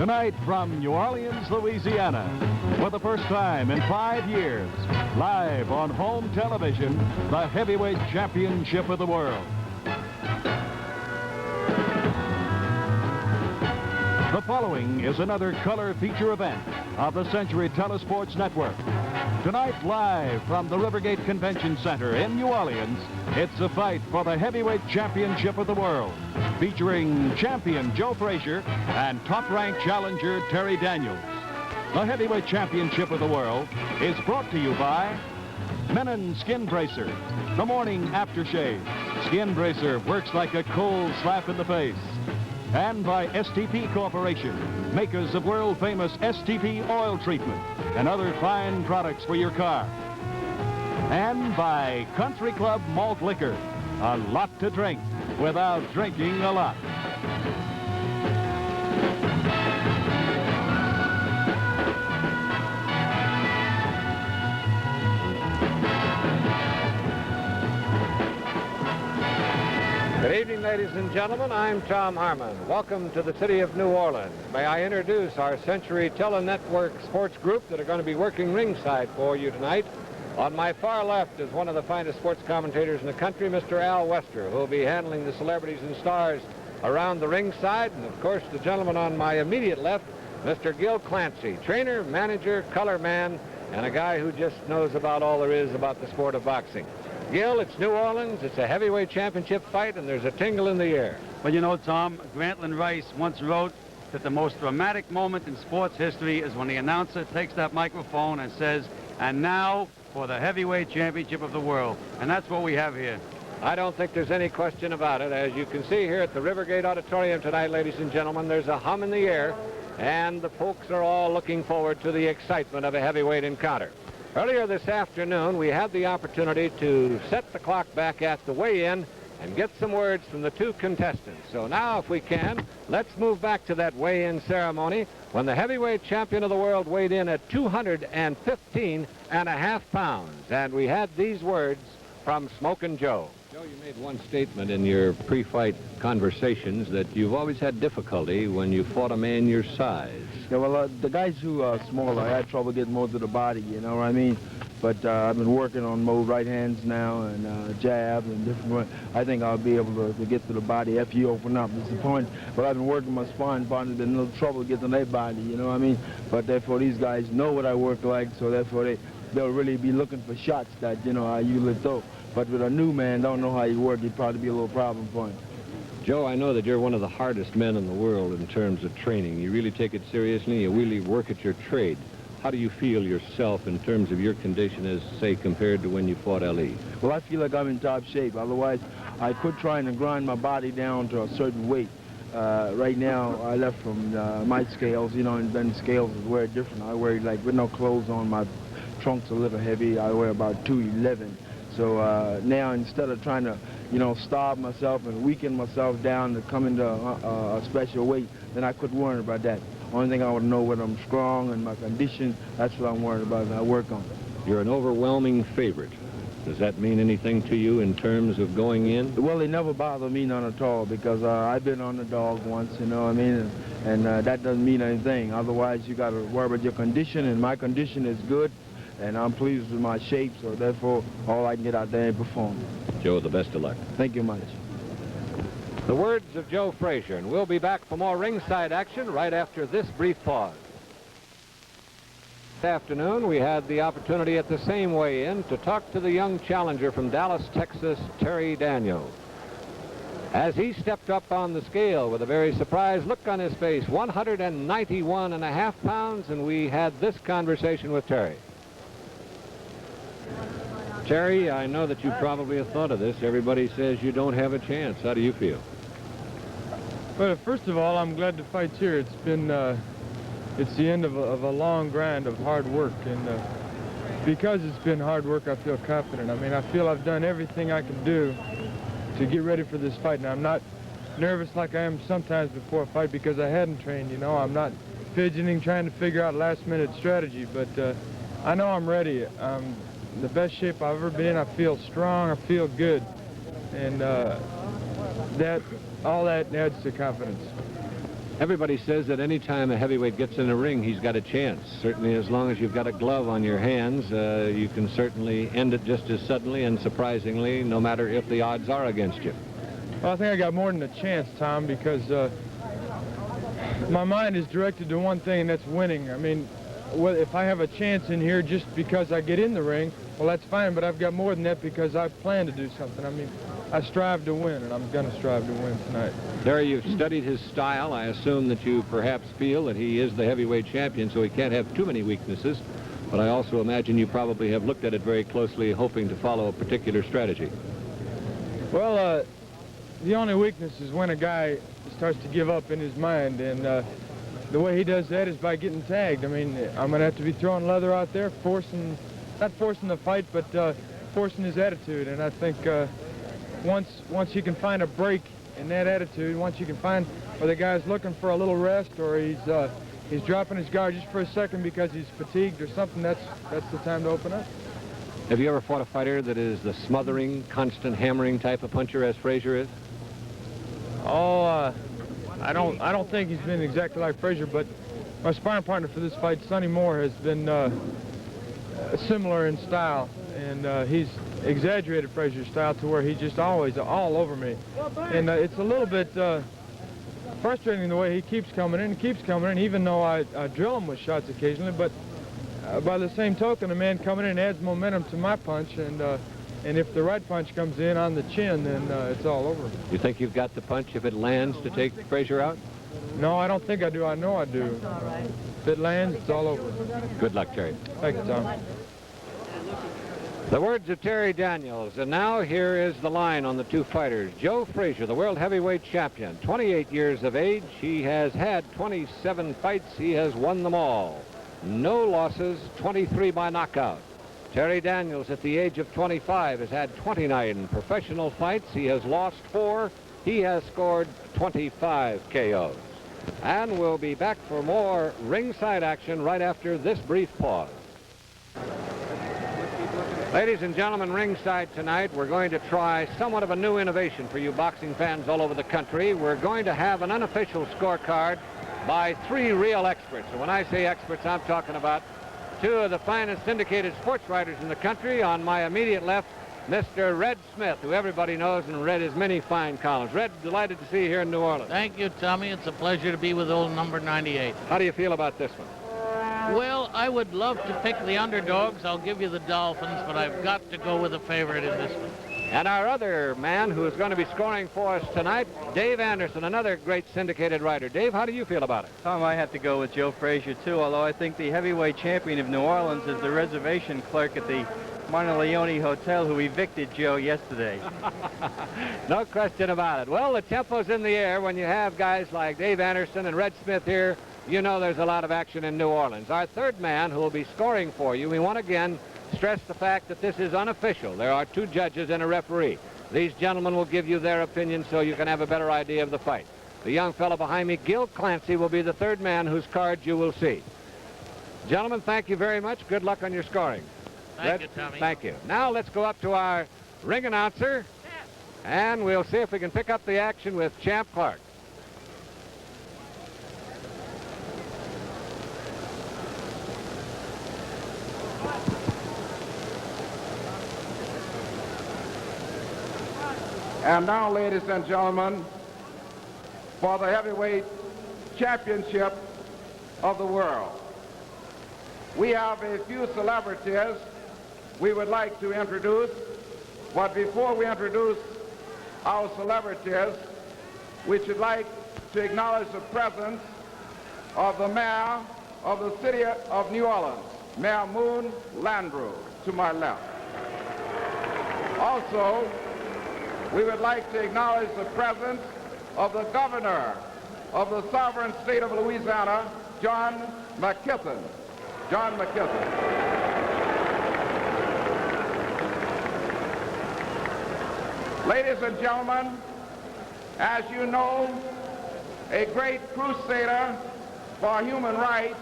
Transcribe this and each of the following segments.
Tonight from New Orleans, Louisiana, for the first time in 5 years, live on home television, the heavyweight championship of the world. The following is another color feature event of the Century Telesports Network. Tonight, live from the Rivergate Convention Center in New Orleans, it's a fight for the heavyweight championship of the world, featuring champion Joe Frazier and top-ranked challenger Terry Daniels. The heavyweight championship of the world is brought to you by Menon Skin Bracer, the morning aftershave. Skin Bracer works like a cold slap in the face. And by STP Corporation, makers of world-famous STP oil treatment and other fine products for your car. And by Country Club Malt Liquor, a lot to drink without drinking a lot. Good evening, ladies and gentlemen. I'm Tom Harmon. Welcome to the city of New Orleans. May I introduce our Century Telenetwork sports group that are going to be working ringside for you tonight. On my far left is one of the finest sports commentators in the country, Mr. Al Wester, who will be handling the celebrities and stars around the ringside. And, of course, the gentleman on my immediate left, Mr. Gil Clancy, trainer, manager, color man, and a guy who just knows about all there is about the sport of boxing. Gil, it's New Orleans, it's a heavyweight championship fight, and there's a tingle in the air. Well, you know, Tom, Grantland Rice once wrote that the most dramatic moment in sports history is when the announcer takes that microphone and says, "And now for the heavyweight championship of the world." And that's what we have here. I don't think there's any question about it. As you can see here at the Rivergate Auditorium tonight, ladies and gentlemen, there's a hum in the air, and the folks are all looking forward to the excitement of a heavyweight encounter. Earlier this afternoon, we had the opportunity to set the clock back at the weigh-in and get some words from the two contestants. So now, if we can, let's move back to that weigh-in ceremony when the heavyweight champion of the world weighed in at 215.5 pounds. And we had these words from Smokin' Joe. Joe, you made one statement in your pre-fight conversations that you've always had difficulty when you fought a man your size. Yeah, well, the guys who are smaller, I had trouble getting more to the body, you know what I mean? But I've been working on more right hands now and jabs and different. I think I'll be able to get to the body after you open up. It's the point. But I've been working my sparring partners, been a little trouble getting to their body, you know what I mean? But therefore, these guys know what I work like, so therefore they'll really be looking for shots that, you know, I usually throw. But with a new man, don't know how you work, it'd probably be a little problem for him. Joe, I know that you're one of the hardest men in the world in terms of training. You really take it seriously. You really work at your trade. How do you feel yourself in terms of your condition as, say, compared to when you fought Ali? Well, I feel like I'm in top shape. Otherwise, I could try and grind my body down to a certain weight. Right now, I left from my scales, you know, and then scales is wear different. I wear, like, with no clothes on, my trunk's a little heavy. I wear about 211. So now, instead of trying to, you know, starve myself and weaken myself down to come into a special weight, then I couldn't worry about that. Only thing I want to know whether I'm strong and my condition, that's what I'm worried about, and I work on it. You're an overwhelming favorite. Does that mean anything to you in terms of going in? Well, it never bothered me none at all because I've been underdog once, you know what I mean, and that doesn't mean anything. Otherwise, you got to worry about your condition, and my condition is good. And I'm pleased with my shape, so therefore, all I can get out there and perform. Joe, the best of luck. Thank you much. The words of Joe Frazier, and we'll be back for more ringside action right after this brief pause. This afternoon, we had the opportunity at the same weigh-in to talk to the young challenger from Dallas, Texas, Terry Daniels. As he stepped up on the scale with a very surprised look on his face, 191.5 pounds, and we had this conversation with Terry. Terry, I know that you probably have thought of this. Everybody says you don't have a chance. How do you feel? Well, first of all, I'm glad to fight here. It's been, it's the end of a long grind of hard work, and because it's been hard work, I feel confident. I mean, I feel I've done everything I can do to get ready for this fight, and I'm not nervous like I am sometimes before a fight because I hadn't trained, you know. I'm not fidgeting, trying to figure out last-minute strategy, but I know I'm ready. The best shape I've ever been in. I feel strong, I feel good, and all that adds to confidence. Everybody says that any time a heavyweight gets in a ring, he's got a chance. Certainly, as long as you've got a glove on your hands, you can certainly end it just as suddenly and surprisingly, no matter if the odds are against you. Well, I think I got more than a chance, Tom, because my mind is directed to one thing, and that's winning. I mean, if I have a chance in here just because I get in the ring, well, that's fine, but I've got more than that because I plan to do something. I mean, I strive to win, and I'm going to strive to win tonight. Terry, you've studied his style. I assume that you perhaps feel that he is the heavyweight champion, so he can't have too many weaknesses. But I also imagine you probably have looked at it very closely, hoping to follow a particular strategy. Well, the only weakness is when a guy starts to give up in his mind, and the way he does that is by getting tagged. I mean, I'm going to have to be throwing leather out there, not forcing the fight, but forcing his attitude. And I think once you can find a break in that attitude, once you can find where the guy's looking for a little rest, or he's dropping his guard just for a second because he's fatigued or something, that's the time to open up. Have you ever fought a fighter that is the smothering, constant hammering type of puncher as Frazier is? Oh, I don't think he's been exactly like Frazier, but my sparring partner for this fight, Sonny Moore, has been similar in style, and he's exaggerated Frazier's style to where he's just always all over me. And it's a little bit frustrating the way he keeps coming in, even though I drill him with shots occasionally, but by the same token, a man coming in adds momentum to my punch, and if the right punch comes in on the chin, then it's all over. You think you've got the punch if it lands to take Frazier out? No, I don't think I do. I know I do. If it lands, it's all over. Good luck, Terry. Thank you, Tom. The words of Terry Daniels, and now here is the line on the two fighters. Joe Frazier, the world heavyweight champion, 28 years of age. He has had 27 fights. He has won them all. No losses, 23 by knockout. Terry Daniels, at the age of 25, has had 29 professional fights. He has lost 4. He has scored 25 KOs. And we'll be back for more ringside action right after this brief pause. Ladies and gentlemen, ringside tonight, we're going to try somewhat of a new innovation for you boxing fans all over the country. We're going to have an unofficial scorecard by 3 real experts. And when I say experts, I'm talking about 2 of the finest syndicated sports writers in the country. On my immediate left, Mr. Red Smith, who everybody knows and read his many fine columns. Red, delighted to see you here in New Orleans. Thank you, Tommy. It's a pleasure to be with old number 98. How do you feel about this one? Well, I would love to pick the underdogs. I'll give you the Dolphins, but I've got to go with a favorite in this one. And our other man who is going to be scoring for us tonight, Dave Anderson, another great syndicated writer. Dave, how do you feel about it? Tom, I have to go with Joe Frazier, too, although I think the heavyweight champion of New Orleans is the reservation clerk at the Monteleone Hotel who evicted Joe yesterday. No question about it. Well, the tempo's in the air when you have guys like Dave Anderson and Red Smith here. You know there's a lot of action in New Orleans. Our third man who will be scoring for you, we want again stress the fact that this is unofficial. There are 2 judges and a referee. These gentlemen will give you their opinion so you can have a better idea of the fight. The young fellow behind me, Gil Clancy, will be the third man whose cards you will see. Gentlemen, thank you very much. Good luck on your scoring. Thank you, Tommy. Thank you. Now let's go up to our ring announcer, and we'll see if we can pick up the action with Champ Clark. And now, ladies and gentlemen, for the heavyweight championship of the world, we have a few celebrities we would like to introduce. But before we introduce our celebrities, we should like to acknowledge the presence of the mayor of the city of New Orleans, Mayor Moon Landreau, to my left. Also, we would like to acknowledge the presence of the governor of the sovereign state of Louisiana, John McKesson. John McKesson. Ladies and gentlemen, as you know, a great crusader for human rights,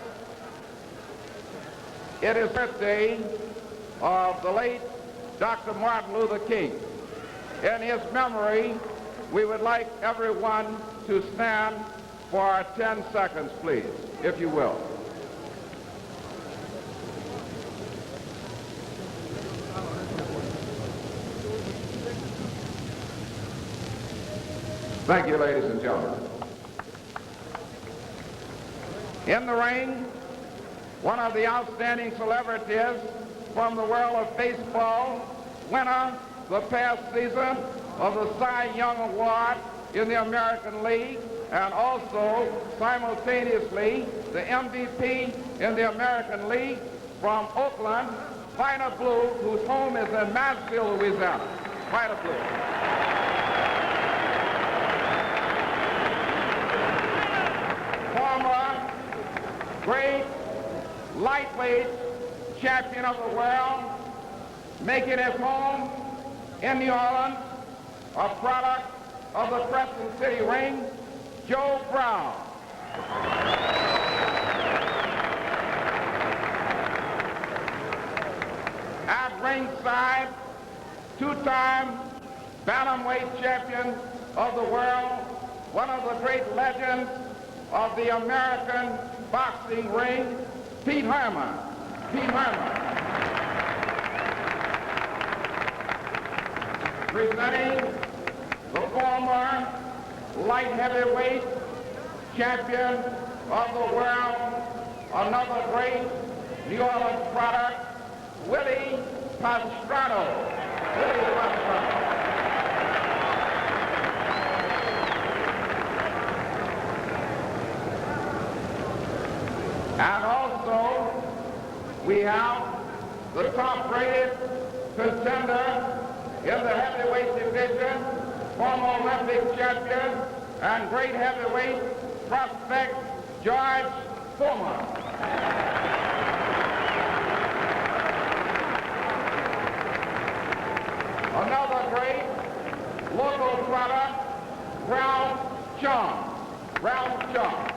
it is the birthday of the late Dr. Martin Luther King. In his memory, we would like everyone to stand for 10 seconds, please, if you will. Thank you, ladies and gentlemen. In the ring, one of the outstanding celebrities from the world of baseball, winner the past season of the Cy Young Award in the American League, and also simultaneously the MVP in the American League from Oakland, Vida Blue, whose home is in Mansfield, Louisiana. Vida Blue. Former great lightweight champion of the world, making his home in New Orleans, a product of the Crescent City ring, Joe Brown. At ringside, two-time bantamweight champion of the world, one of the great legends of the American boxing ring, Pete Herman. Pete Herman. Presenting the former light heavyweight champion of the world, another great New Orleans product, Willie Pastrano. Willie Pastrano. And also, we have the top-rated contender in the heavyweight division, former Olympic champion and great heavyweight prospect, George Foreman. Another great local product, Ralph Chung. Ralph Chung.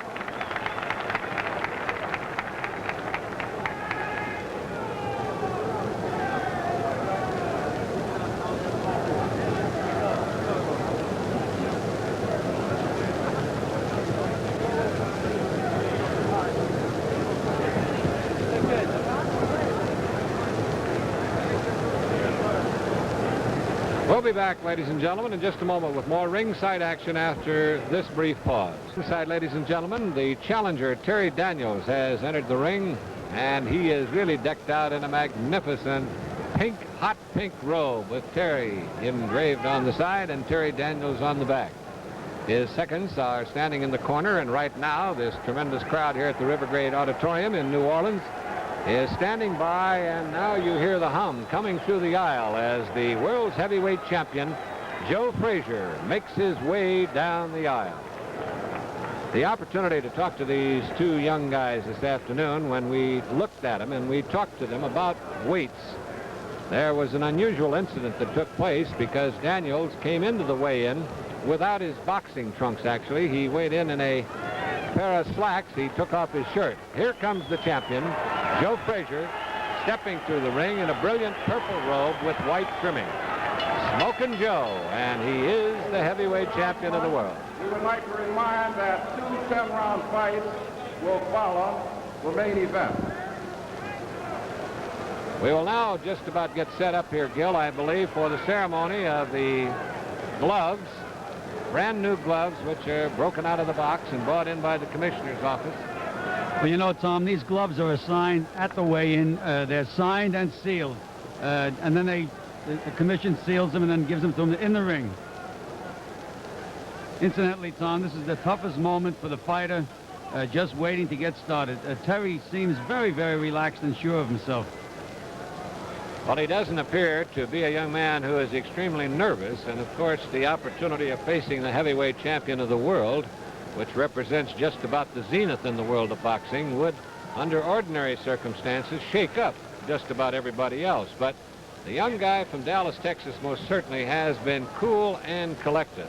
We'll be back, ladies and gentlemen, in just a moment with more ringside action after this brief pause. Ringside, ladies and gentlemen, the challenger, Terry Daniels, has entered the ring, and he is really decked out in a magnificent pink, hot pink robe with Terry engraved on the side and Terry Daniels on the back. His seconds are standing in the corner, and right now, this tremendous crowd here at the Rivergrade Auditorium in New Orleans is standing by, and now you hear the hum coming through the aisle as the world's heavyweight champion, Joe Frazier, makes his way down the aisle. The opportunity to talk to these two young guys this afternoon, when we looked at them and we talked to them about weights, there was an unusual incident that took place because Daniels came into the weigh-in without his boxing trunks, actually. He weighed in a pair of slacks. He took off his shirt. Here comes the champion, Joe Frazier, stepping through the ring in a brilliant purple robe with white trimming. Smokin' Joe, and he is the heavyweight champion of the world. We would like to remind that 2 10-round fights will follow the main event. We will now just about get set up here, Gil, I believe, for the ceremony of the gloves, brand new gloves, which are broken out of the box and brought in by the commissioner's office. Well, you know, Tom, these gloves are assigned at the weigh-in. They're signed and sealed. And then the commission seals them and then gives them to them in the ring. Incidentally, Tom, this is the toughest moment for the fighter, just waiting to get started. Terry seems very, very relaxed and sure of himself. Well, he doesn't appear to be a young man who is extremely nervous, and of course the opportunity of facing the heavyweight champion of the world, which represents just about the zenith in the world of boxing, would, under ordinary circumstances, shake up just about everybody else. But the young guy from Dallas, Texas, most certainly has been cool and collected,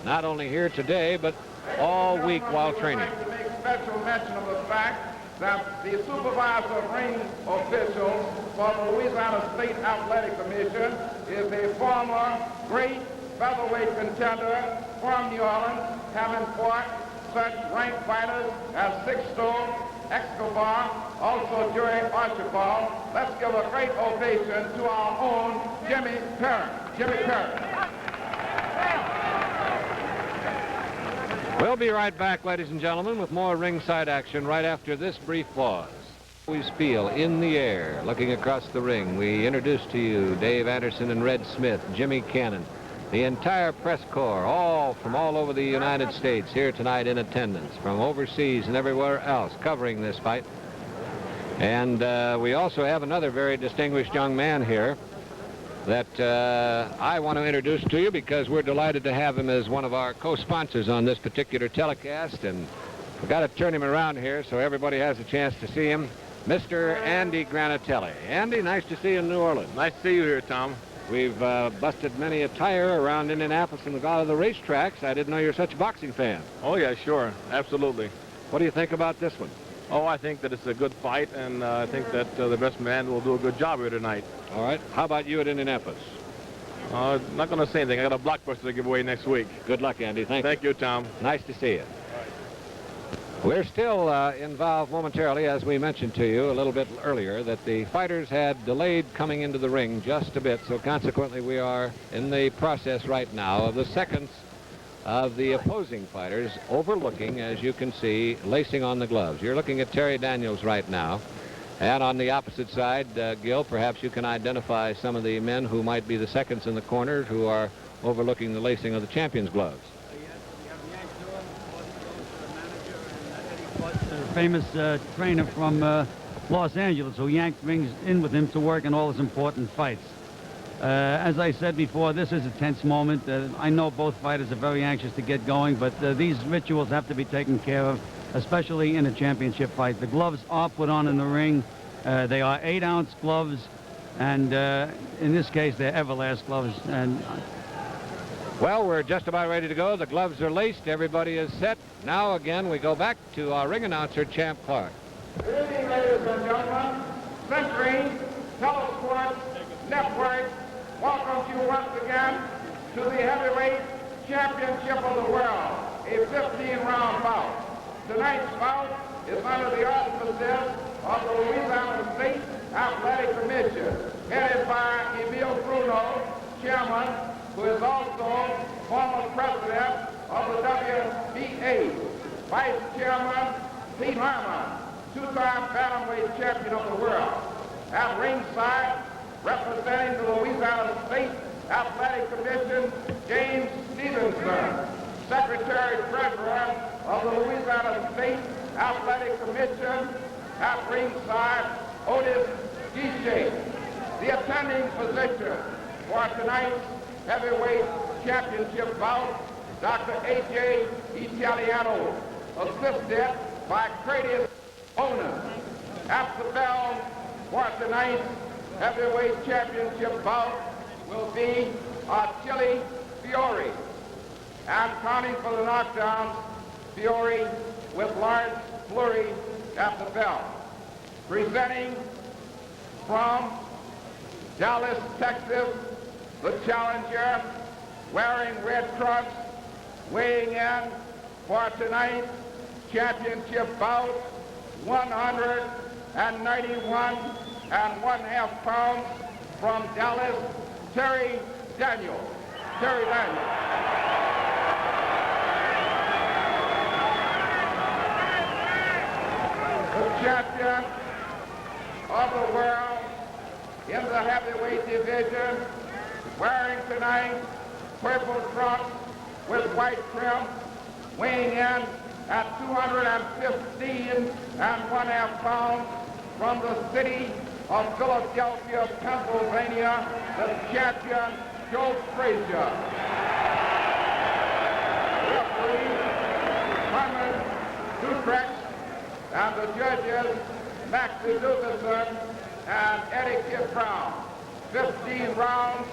not only here today, but all week while training. I'd like to make special mention of the fact that the supervisor of ring officials for the Louisiana State Athletic Commission is a former great featherweight contender from New Orleans, having fought such ranked fighters as Sixto, Escobar, also Jerry Archibald. Let's give a great ovation to our own Jimmy Perrin. Jimmy Perrin. We'll be right back, ladies and gentlemen, with more ringside action right after this brief pause. Always feel in the air, looking across the ring. We introduce to you Dave Anderson and Red Smith, Jimmy Cannon, the entire press corps, all from all over the United States here tonight in attendance, from overseas and everywhere else covering this fight. And we also have another very distinguished young man here that I want to introduce to you because we're delighted to have him as one of our co-sponsors on this particular telecast. And we've got to turn him around here so everybody has a chance to see him. Mr. Andy Granatelli. Andy, nice to see you in New Orleans. Nice to see you here, Tom. We've busted many a tire around Indianapolis and a lot of the racetracks. I didn't know you're such a boxing fan. Oh, yeah, sure. Absolutely. What do you think about this one? Oh, I think that it's a good fight, and I think that the best man will do a good job here tonight. All right. How about you at Indianapolis? Not going to say anything. I got a blockbuster to give away next week. Good luck, Andy. Thank you, Tom. Nice to see you. We're still involved momentarily, as we mentioned to you a little bit earlier, that the fighters had delayed coming into the ring just a bit, so consequently we are in the process right now of the seconds of the opposing fighters overlooking, as you can see, lacing on the gloves. You're looking at Terry Daniels right now. And on the opposite side, Gil, perhaps you can identify some of the men who might be the seconds in the corners who are overlooking the lacing of the champion's gloves. The famous trainer from Los Angeles who Yank brings in with him to work in all his important fights. As I said before, this is a tense moment. I know both fighters are very anxious to get going, but these rituals have to be taken care of, especially in a championship fight. The gloves are put on in the ring. They are 8-ounce gloves, and in this case, they're Everlast gloves. And well, we're just about ready to go. The gloves are laced. Everybody is set. Now, again, we go back to our ring announcer, Champ Clark. Good evening, ladies and gentlemen. Century Telesports Network welcomes you once again to the heavyweight championship of the world, a 15-round bout. Tonight's bout is under the auspices of the Louisiana State Athletic Commission, headed by Emile Bruno, chairman, who is also former president of the WBA, vice chairman Pete Harmon, two-time bantamweight champion of the world. At ringside, representing the Louisiana State Athletic Commission, James Stevenson, Secretary-Treasurer of the Louisiana State Athletic Commission. At ringside, Otis Guichet. The attending physician for tonight's heavyweight championship bout, Dr. A.J. Italiano, assisted by Cradius Onan. At the bell for tonight's heavyweight championship bout will be Achille Fiore. And counting for the knockdowns, Fiore with Lawrence Fleury at the bell. Presenting from Dallas, Texas, the challenger, wearing red trunks, weighing in for tonight's championship bout, 191.5 pounds, from Dallas, Terry Daniels. Terry Daniels. The champion of the world in the heavyweight division, wearing tonight purple trunks with white trim, weighing in at 215.5 pounds, from the city of Philadelphia, Pennsylvania, the champion, Joe Frazier. Referee, Herman Dutrecht, and the judges, Maxie Dugerson and Eddie Kid Brown. 15 rounds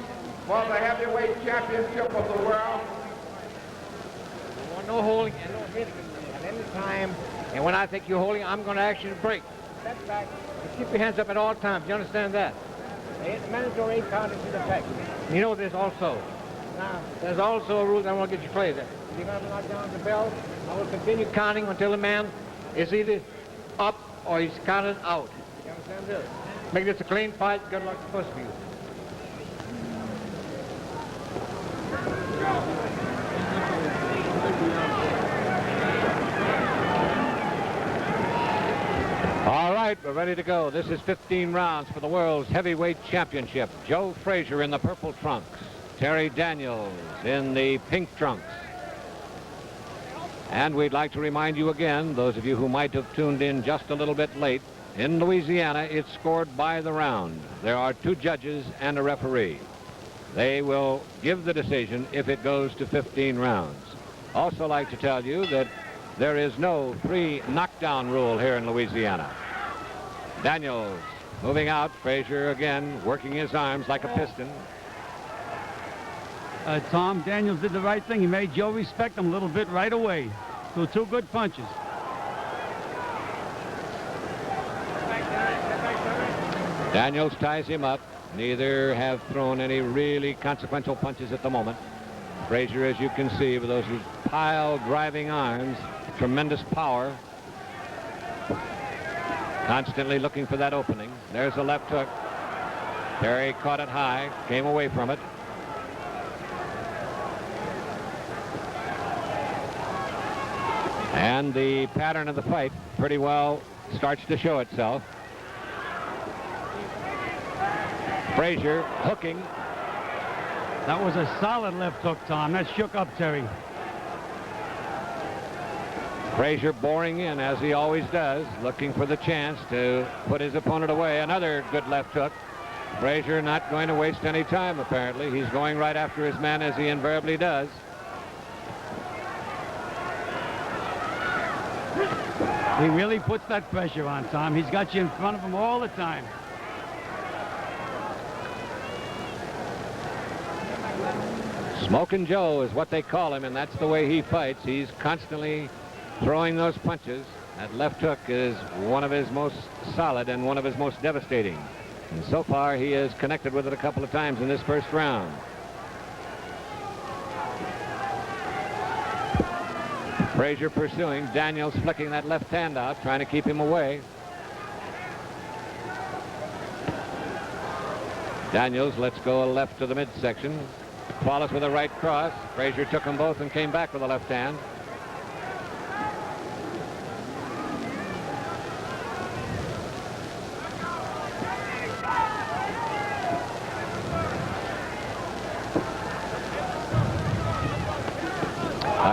for the heavyweight championship of the world. No holding and no hitting at any time. And when I think you're holding, I'm going to ask you to break. Step back. You keep your hands up at all times. You understand that? The mandatory 8 count is in effect. You know this also. Now, there's also a rule that I want to get you clear there. If you're going to knock down the bell, I will continue counting until the man is either up or he's counted out. You understand this? Make this a clean fight. Good luck to push for you. All right, we're ready to go. This is 15 rounds for the World's Heavyweight Championship. Joe Frazier in the purple trunks. Terry Daniels in the pink trunks. And we'd like to remind you again, those of you who might have tuned in just a little bit late, in Louisiana, it's scored by the round. There are 2 judges and a referee. They will give the decision if it goes to 15 rounds. Also like to tell you that there is no 3 knockdown rule here in Louisiana. Daniels moving out. Frazier again working his arms like a piston. Tom, Daniels did the right thing. He made Joe respect him a little bit right away. So 2 good punches. Daniels ties him up. Neither have thrown any really consequential punches at the moment. Frazier, as you can see, with those pile driving arms, tremendous power. Constantly looking for that opening. There's a left hook. Terry caught it high, came away from it. And the pattern of the fight pretty well starts to show itself. Frazier hooking. That was a solid left hook, Tom. That shook up Terry. Frazier boring in, as he always does, looking for the chance to put his opponent away. Another good left hook. Frazier not going to waste any time, apparently. He's going right after his man, as he invariably does. He really puts that pressure on, Tom. He's got you in front of him all the time. Smokin' Joe is what they call him, and that's the way he fights. He's constantly throwing those punches. That left hook is one of his most solid and one of his most devastating. And so far, he has connected with it a couple of times in this first round. Frazier pursuing. Daniels flicking that left hand out, trying to keep him away. Daniels lets go a left to the midsection. Wallace with a right cross. Frazier took them both and came back with a left hand.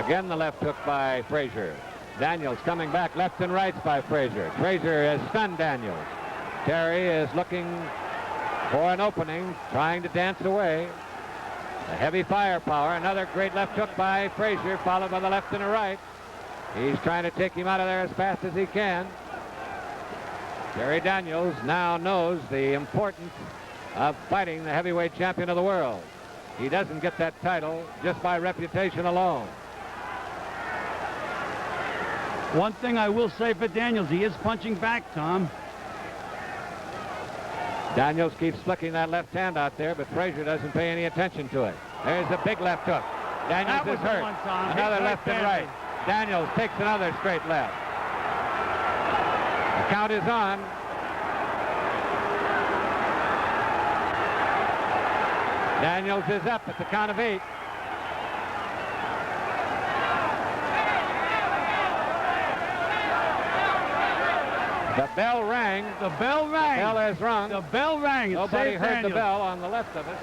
Again, the left hook by Frazier. Daniels coming back left and right by Frazier. Frazier has stunned Daniels. Terry is looking for an opening, trying to dance away. A heavy firepower. Another great left hook by Frazier, followed by the left and the right. He's trying to take him out of there as fast as he can. Terry Daniels now knows the importance of fighting the heavyweight champion of the world. He doesn't get that title just by reputation alone. One thing I will say for Daniels, he is punching back, Tom. Daniels keeps flicking that left hand out there, but Frazier doesn't pay any attention to it. There's a big left hook. Daniels is hurt. Another left and right. Daniels takes another straight left. The count is on. Daniels is up at the count of 8. The bell rang. The bell rang. The bell has rung. The bell rang. Nobody heard the bell on the left of us.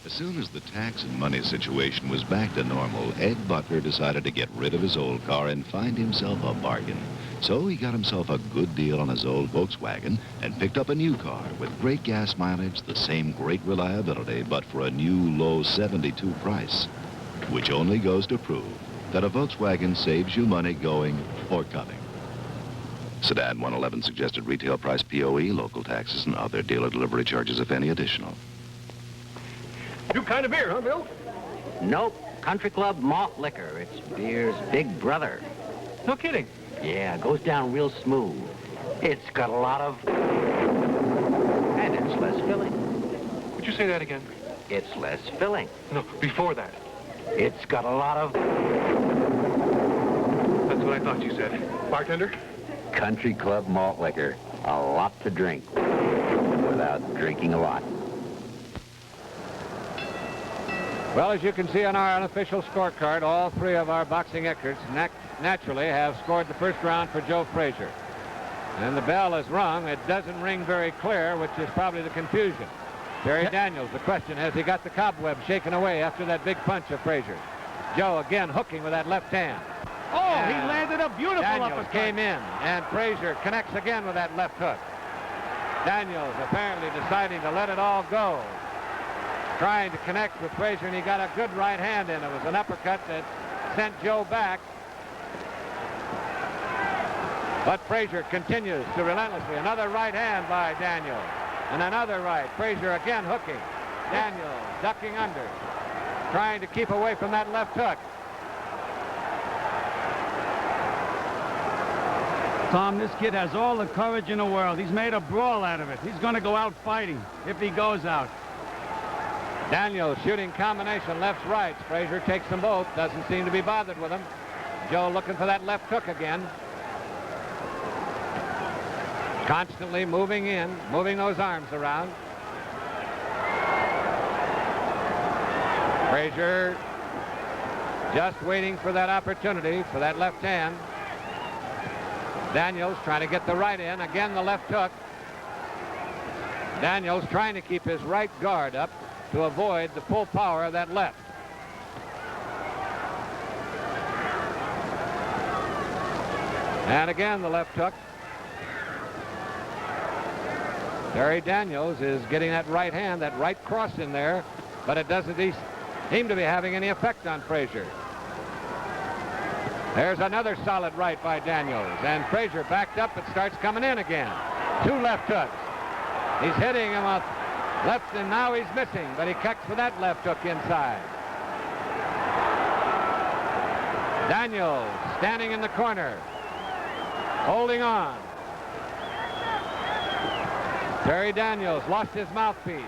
As soon as the tax and money situation was back to normal, Ed Butler decided to get rid of his old car and find himself a bargain. So he got himself a good deal on his old Volkswagen and picked up a new car with great gas mileage, the same great reliability, but for a new low 72 price, which only goes to prove that a Volkswagen saves you money going or coming. Sedan 111 suggested retail price POE, local taxes and other dealer delivery charges, if any, additional. New kind of beer, huh, Bill? Nope. Country Club malt liquor. It's beer's big brother. No kidding. Yeah, goes down real smooth. It's got a lot of... and it's less filling. Would you say that again? It's less filling. No, before that. It's got a lot of... That's what I thought you said. Bartender? Country Club malt liquor. A lot to drink without drinking a lot. Well, as you can see on our unofficial scorecard, all three of our boxing experts naturally have scored the first round for Joe Frazier. And the bell is rung. It doesn't ring very clear, which is probably the confusion. Terry Daniels, the question, has he got the cobweb shaken away after that big punch of Frazier? Joe again hooking with that left hand. Oh, he landed a beautiful Daniels uppercut. came in, and Frazier connects again with that left hook. Daniels apparently deciding to let it all go. Trying to connect with Frazier, and he got a good right hand in. It was an uppercut that sent Joe back. But Frazier continues to relentlessly. Another right hand by Daniels. And another right. Frazier again hooking. Daniels ducking under. Trying to keep away from that left hook. Tom, this kid has all the courage in the world. He's made a brawl out of it. He's going to go out fighting if he goes out. Daniels shooting combination lefts, rights. Frazier takes them both. Doesn't seem to be bothered with them. Joe looking for that left hook again. Constantly moving in, moving those arms around. Frazier just waiting for that opportunity for that left hand. Daniels trying to get the right in. Again, the left hook. Daniels trying to keep his right guard up to avoid the full power of that left. And again, the left hook. Terry Daniels is getting that right hand, that right cross in there, but it doesn't seem to be having any effect on Frazier. There's another solid right by Daniels, and Frazier backed up and starts coming in again. Two left hooks. He's hitting him with left, and now he's missing, but he kicks for that left hook inside. Daniels standing in the corner, holding on. Terry Daniels lost his mouthpiece.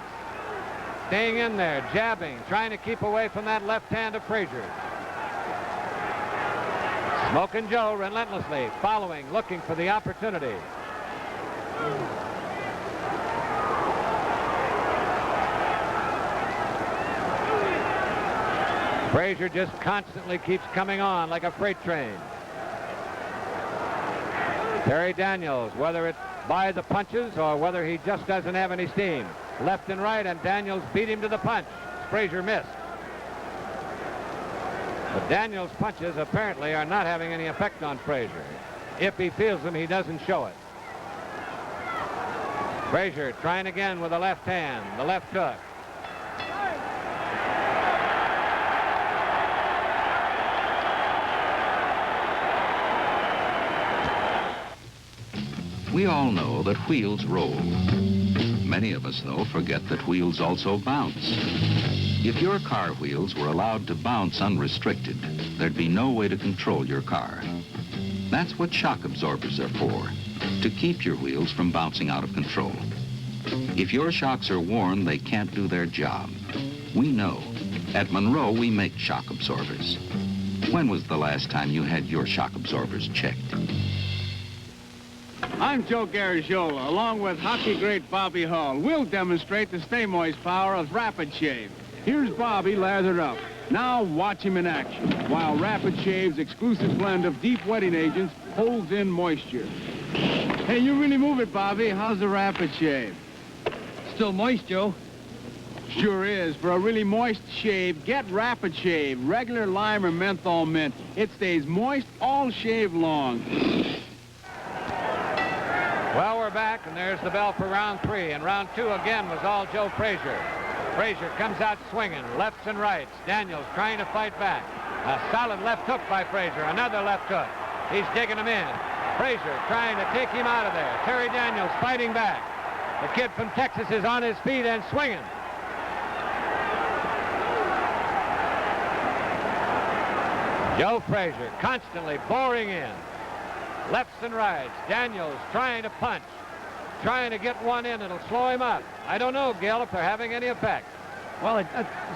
Staying in there, jabbing, trying to keep away from that left hand of Frazier. Smoking Joe relentlessly, following, looking for the opportunity. Frazier just constantly keeps coming on like a freight train. Terry Daniels, whether it's by the punches or whether he just doesn't have any steam. Left and right, and Daniels beat him to the punch. Frazier missed. But Daniels' punches apparently are not having any effect on Frazier. If he feels them, he doesn't show it. Frazier trying again with the left hand, the left hook. We all know that wheels roll. Many of us, though, forget that wheels also bounce. If your car wheels were allowed to bounce unrestricted, there'd be no way to control your car. That's what shock absorbers are for, to keep your wheels from bouncing out of control. If your shocks are worn, they can't do their job. We know. At Monroe, we make shock absorbers. When was the last time you had your shock absorbers checked? I'm Joe Garagiola, along with hockey great Bobby Hull. We'll demonstrate the Stay Moist power of Rapid Shave. Here's Bobby lathered up. Now watch him in action, while Rapid Shave's exclusive blend of deep wetting agents holds in moisture. Hey, you really move it, Bobby. How's the Rapid Shave? Still moist, Joe. Sure is. For a really moist shave, get Rapid Shave, regular lime or menthol mint. It stays moist all shave long. Well, we're back, and there's the bell for round 3. And round 2 again was all Joe Frazier. Frazier comes out swinging, lefts and rights. Daniels trying to fight back. A solid left hook by Frazier. Another left hook. He's digging him in. Frazier trying to take him out of there. Terry Daniels fighting back. The kid from Texas is on his feet and swinging. Joe Frazier constantly boring in. Lefts and rights. Daniels trying to punch. Trying to get one in. It'll slow him up. I don't know, Gil, if they're having any effect. Well, it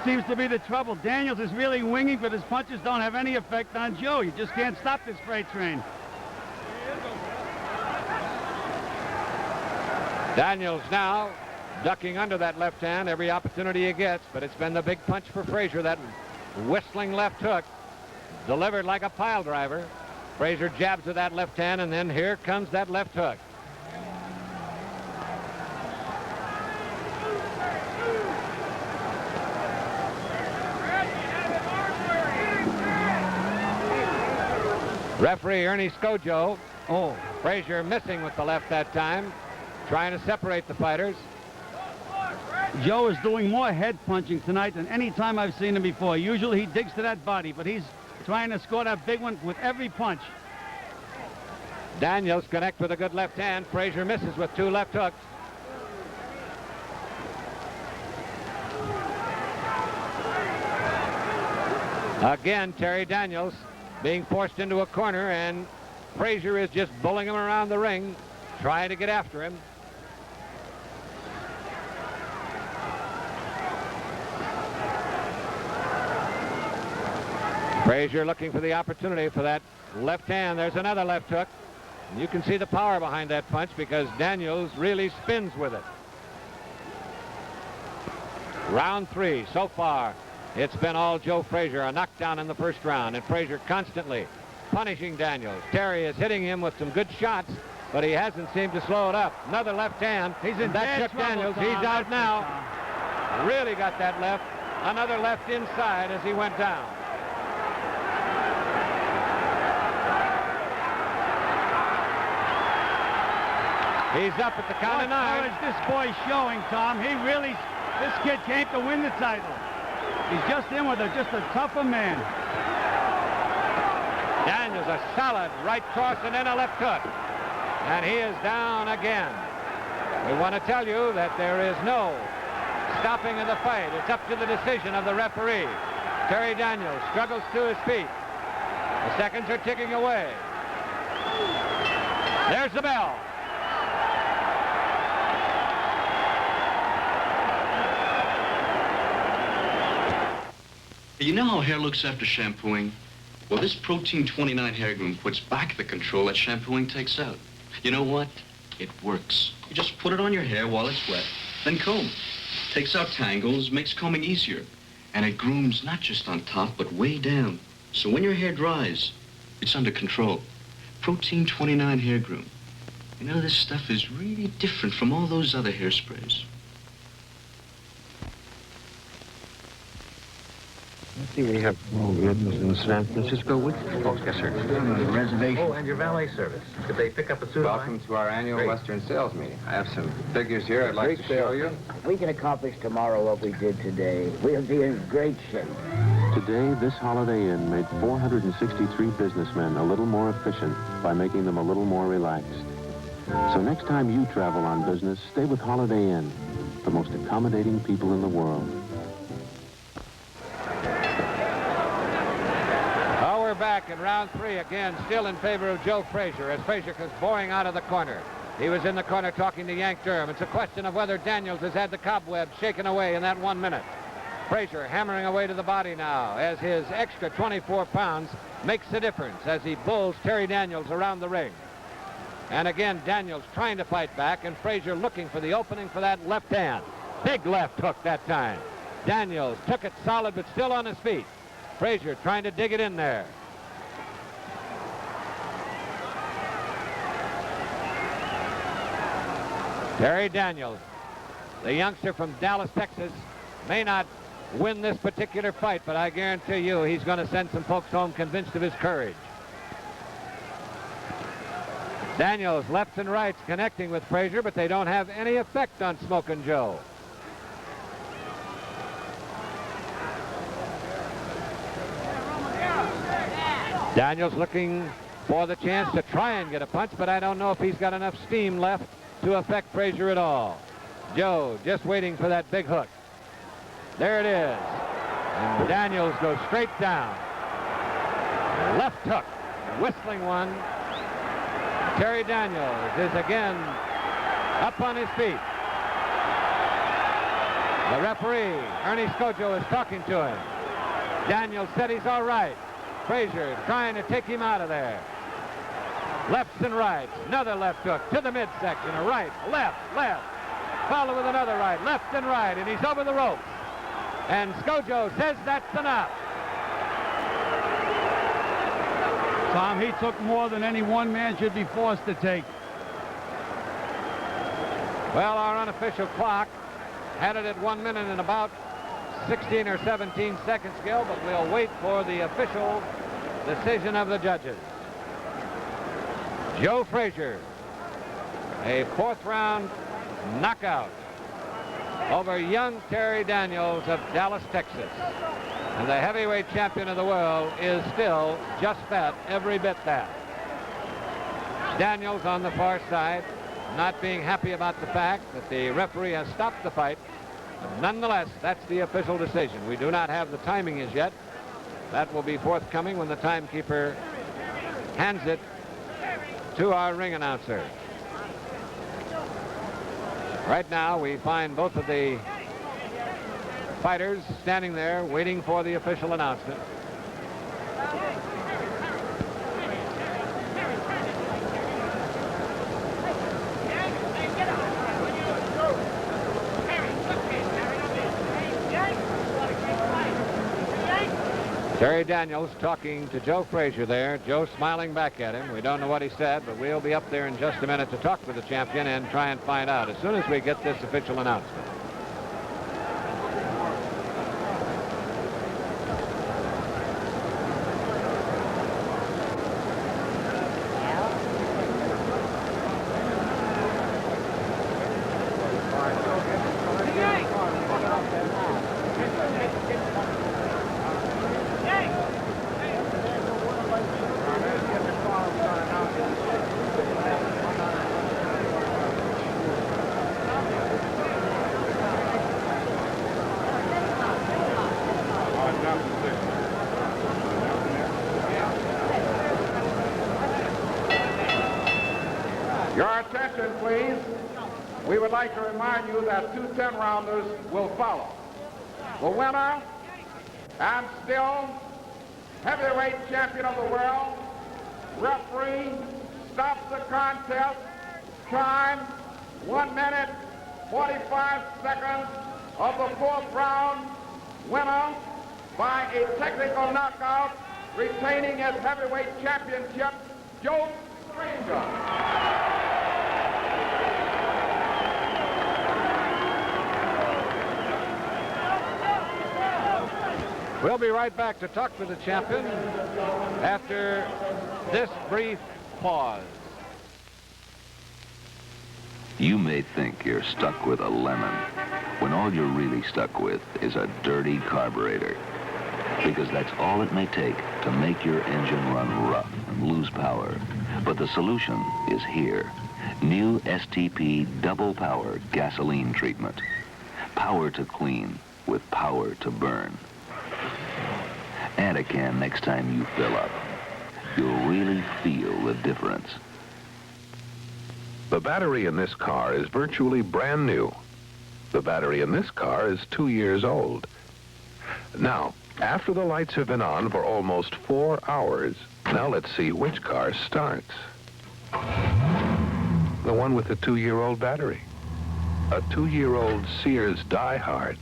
seems to be the trouble. Daniels is really winging, but his punches don't have any effect on Joe. You just can't stop this freight train. Daniels now ducking under that left hand every opportunity he gets, but it's been the big punch for Frazier, that whistling left hook, delivered like a pile driver. Frazier jabs with that left hand, and then here comes that left hook. Referee Ernie Scojo. Oh. Frazier missing with the left that time, trying to separate the fighters. Joe is doing more head punching tonight than any time I've seen him before. Usually he digs to that body, but he's trying to score that big one with every punch. Daniels connects with a good left hand. Frazier misses with two left hooks. Again, Terry Daniels being forced into a corner, and Frazier is just bullying him around the ring, trying to get after him. Frazier looking for the opportunity for that left hand. There's another left hook. And you can see the power behind that punch because Daniels really spins with it. Round 3 so far. It's been all Joe Frazier, a knockdown in the first round, and Frazier constantly punishing Daniels. Terry is hitting him with some good shots, but he hasn't seemed to slow it up. Another left hand. He's in that shook Daniels. He's out now. Really got that left. Another left inside as he went down. He's up at the count of 9. What courage this boy's showing, Tom. This kid came to win the title. He's just in with just a tougher man. Daniels, a solid right cross and then a left hook. And he is down again. We want to tell you that there is no stopping of the fight. It's up to the decision of the referee. Terry Daniels struggles to his feet. The seconds are ticking away. There's the bell. You know how hair looks after shampooing? Well, this Protein 29 hair groom puts back the control that shampooing takes out. You know what? It works. You just put it on your hair while it's wet, then comb. Takes out tangles, makes combing easier. And it grooms not just on top, but way down. So when your hair dries, it's under control. Protein 29 hair groom. You know, this stuff is really different from all those other hairsprays. Let's see what you have. Oh, goodness, in San Francisco with you. Oh, yes, sir. Reservation. Oh, and your valet service. Could they pick up a suit? Welcome to our annual Western sales meeting. I have some figures here I'd like to show you. We can accomplish tomorrow what we did today. We'll be in great shape. Today, this Holiday Inn made 463 businessmen a little more efficient by making them a little more relaxed. So next time you travel on business, stay with Holiday Inn, the most accommodating people in the world. We're back in round 3 again, still in favor of Joe Frazier as Frazier comes boring out of the corner. He was in the corner talking to Yank Durham. It's a question of whether Daniels has had the cobweb shaken away in that 1 minute. Frazier hammering away to the body now as his extra 24 pounds makes the difference as he bulls Terry Daniels around the ring. And again, Daniels trying to fight back and Frazier looking for the opening for that left hand. Big left hook that time. Daniels took it solid but still on his feet. Frazier trying to dig it in there. Terry Daniels, the youngster from Dallas, Texas, may not win this particular fight, but I guarantee you he's going to send some folks home convinced of his courage. Daniels lefts and rights connecting with Frazier, but they don't have any effect on Smokin' Joe. Daniels looking for the chance to try and get a punch, but I don't know if he's got enough steam left to affect Frazier at all. Joe just waiting for that big hook. There it is. And Daniels goes straight down. Left hook. Whistling one. Terry Daniels is again up on his feet. The referee, Ernie Scoggio, is talking to him. Daniels said he's all right. Frazier trying to take him out of there. Lefts and rights. Another left hook to the midsection. A right, left, left. Follow with another right, left and right, and he's over the ropes. And Scoggio says that's enough. Tom, he took more than any one man should be forced to take. Well, our unofficial clock had it at 1 minute and about 16 or 17 seconds, Gil, but we'll wait for the official decision of the judges. Joe Frazier, a fourth-round knockout over young Terry Daniels of Dallas, Texas. And the heavyweight champion of the world is still just that, every bit that. Daniels on the far side, not being happy about the fact that the referee has stopped the fight. But nonetheless, that's the official decision. We do not have the timing as yet. That will be forthcoming when the timekeeper hands it to our ring announcer. Right now, we find both of the fighters standing there waiting for the official announcement. Terry Daniels talking to Joe Frazier there. Joe smiling back at him. We don't know what he said, but we'll be up there in just a minute to talk with the champion and try and find out as soon as we get this official announcement. Your attention, please. We would like to remind you that 2 10-rounders will follow. The winner and still heavyweight champion of the world, referee stops the contest. Time 1 minute 45 seconds of the 4th round. Winner by a technical knockout, retaining his heavyweight championship, Joe Frazier. We'll be right back to talk with the champion after this brief pause. You may think you're stuck with a lemon when all you're really stuck with is a dirty carburetor. Because that's all it may take to make your engine run rough and lose power. But the solution is here. New STP Double Power Gasoline Treatment. Power to clean with power to burn. Add a can next time you fill up. You'll really feel the difference. The battery in this car is virtually brand new. The battery in this car is 2 years old. Now, after the lights have been on for almost 4 hours, now let's see which car starts. The one with the 2-year-old battery. A 2-year-old Sears Die Hard.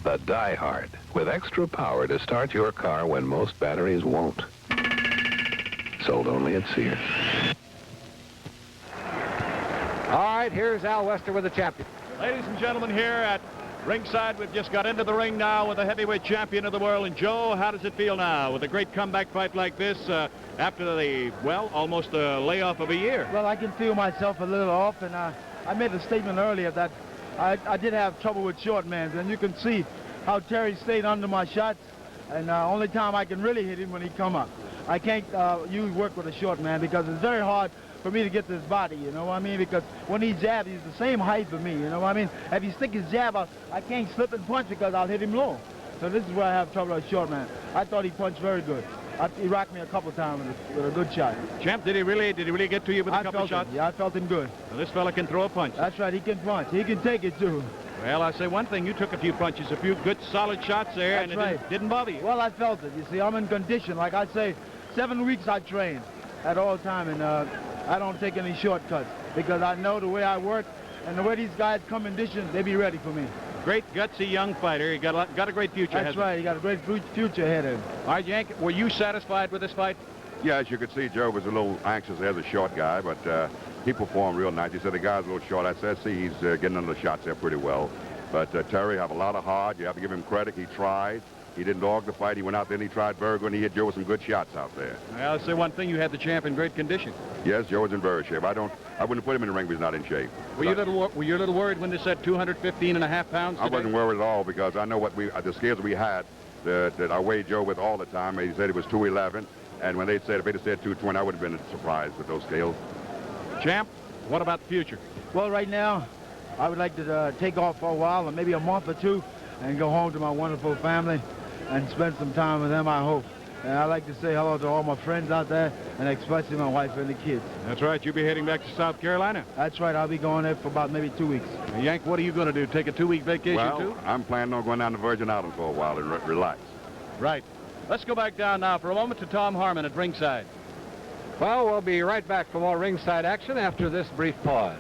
The Die Hard, with extra power to start your car when most batteries won't. Sold only at Sears. All right, here's Al Wester with the champion. Ladies and gentlemen, here at ringside, we've just got into the ring now with the heavyweight champion of the world. And Joe, how does it feel now with a great comeback fight like this after the, well, almost a layoff of a year? Well, I can feel myself a little off, and I made a statement earlier that I did have trouble with short men, and you can see how Terry stayed under my shots, and only time I can really hit him when he come up. I can't use work with a short man because it's very hard for me to get to his body, you know what I mean? Because when he jabs, he's the same height for me, you know what I mean? If he stick his jab out, I can't slip and punch because I'll hit him low. So this is where I have trouble with a short man. I thought he punched very good. He rocked me a couple times with a good shot. Champ, did he really get to you with a couple shots? Yeah, I felt him good. Well, this fella can throw a punch. That's right, he can punch. He can take it too. Well, I say one thing, you took a few punches, a few good solid shots there, That's and right. it didn't bother you. Well, I felt it. You see, I'm in condition. Like I say, 7 weeks I train at all time, and I don't take any shortcuts because I know the way I work and the way these guys come in condition, they be ready for me. Great, gutsy young fighter. He got a great future ahead. That's right. He got a great future ahead of him. All right, Yank, were you satisfied with this fight? Yeah, as you could see, Joe was a little anxious as a short guy, but he performed real nice. He said the guy's a little short. I said, see, he's getting under the shots there pretty well. But Terry have a lot of heart. You have to give him credit. He tried. He didn't dog the fight. He went out there and he tried very good, and he hit Joe with some good shots out there. Well, I'll say one thing, you had the champ in great condition. Yes, Joe is in very shape. I wouldn't put him in the ring if he's not in shape. Were you a little worried when they said 215.5 pounds today? I wasn't worried at all because I know what the scales we had that I weighed Joe with all the time. He said it was 211, and when if they'd have said 220, I would have been surprised with those scales. Champ, what about the future? Well, right now, I would like to take off for a while, or maybe a month or two, and go home to my wonderful family and spend some time with them, I hope. And I'd like to say hello to all my friends out there, and especially my wife and the kids. That's right. You'll be heading back to South Carolina. That's right. I'll be going there for about maybe 2 weeks. Yank, what are you going to do? Take a 2-week vacation, well, too? I'm planning on going down to Virgin Islands for a while and relax. Right. Let's go back down now for a moment to Tom Harmon at ringside. Well, we'll be right back for more ringside action after this brief pause.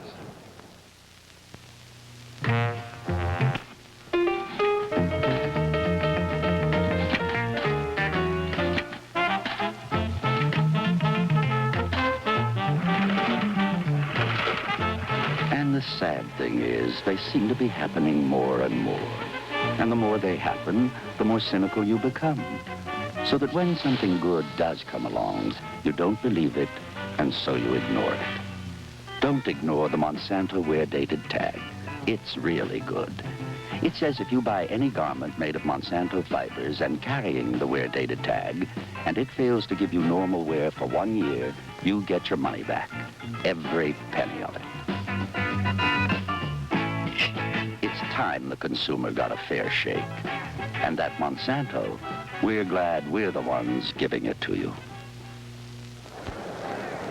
And the sad thing is, they seem to be happening more and more. And the more they happen, the more cynical you become. So that when something good does come along, you don't believe it, and so you ignore it. Don't ignore the Monsanto wear-dated tag. It's really good. It says if you buy any garment made of Monsanto fibers and carrying the wear-dated tag, and it fails to give you normal wear for 1 year, you get your money back. Every penny of it. It's time the consumer got a fair shake. And that Monsanto, we're glad we're the ones giving it to you.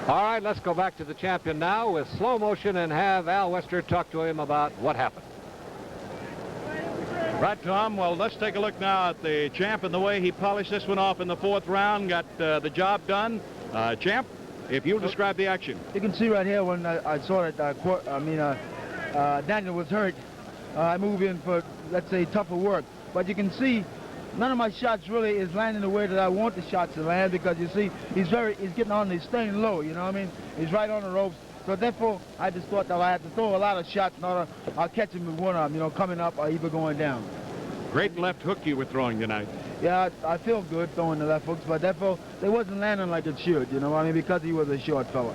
All right, let's go back to the champion now with slow motion and have Al Wester talk to him about what happened. Right, Tom. Well, let's take a look now at the champ and the way he polished this one off in the 4th round, got the job done. Champ, if you'll describe the action. You can see right here when I saw that Daniel was hurt, I moved in for, let's say, tougher work. But you can see none of my shots really is landing the way that I want the shots to land because you see he's getting on, he's staying low, you know what I mean? He's right on the ropes. So therefore, I just thought that I had to throw a lot of shots in order I'll catch him with one of them, you know, coming up or even going down. Great left hook you were throwing tonight. Yeah, I feel good throwing the left hooks, but therefore they wasn't landing like it should, you know what I mean, because he was a short fella.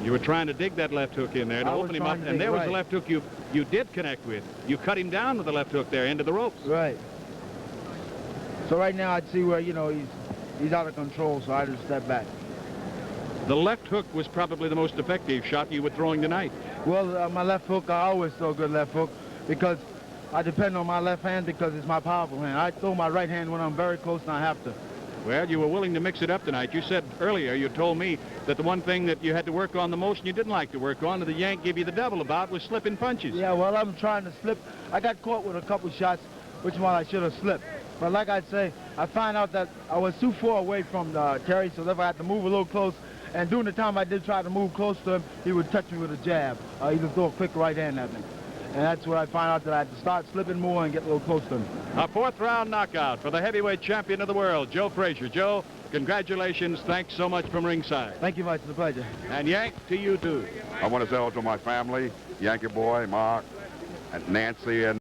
You were trying to dig that left hook in there to open him up, and there was the left hook you did connect with. You cut him down with the left hook there into the ropes. Right. So right now I'd see where, you know, he's out of control, so I just step back. The left hook was probably the most effective shot you were throwing tonight. Well, my left hook, I always throw a good left hook because I depend on my left hand because it's my powerful hand. I throw my right hand when I'm very close and I have to. Well, you were willing to mix it up tonight. You said earlier, you told me that the one thing that you had to work on the most and you didn't like to work on, and the Yank gave you the devil about, was slipping punches. Yeah, well, I'm trying to slip. I got caught with a couple shots, which one I should have slipped. But like I say, I find out that I was too far away from Terry, so therefore I had to move a little close. And during the time I did try to move close to him, he would touch me with a jab. He would throw a quick right hand at me. And that's where I find out that I had to start slipping more and get a little close to him. A 4th round knockout for the heavyweight champion of the world, Joe Frazier. Joe, congratulations. Thanks so much from ringside. Thank you much. It's a pleasure. And Yank, to you too. I want to say hello to my family, Yankee Boy, Mark, and Nancy, and